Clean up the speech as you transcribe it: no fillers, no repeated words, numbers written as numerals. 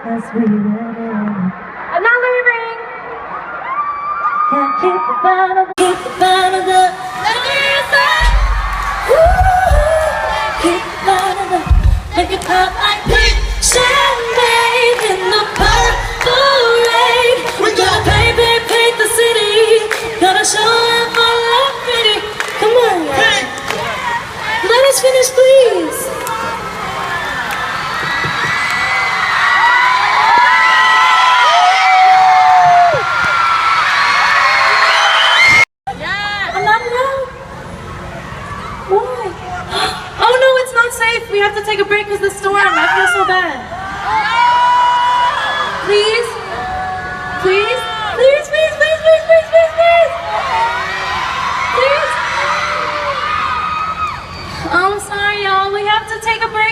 as we went in. I'm not leaving. Can't keep the bottle, keep the bottle up. Keep the bottle up, make it pop like pink champagne in the purple rain. We gotta paint the city, gotta show them all our pretty. Come on, y'all. Let us finish, please. I'm not allowed. Why? Oh no, it's not safe. We have to take a break because of the storm. I feel so bad. Please, please, please, please, please, please, please, please, please. Please. I'm sorry, y'all. We have to take a break.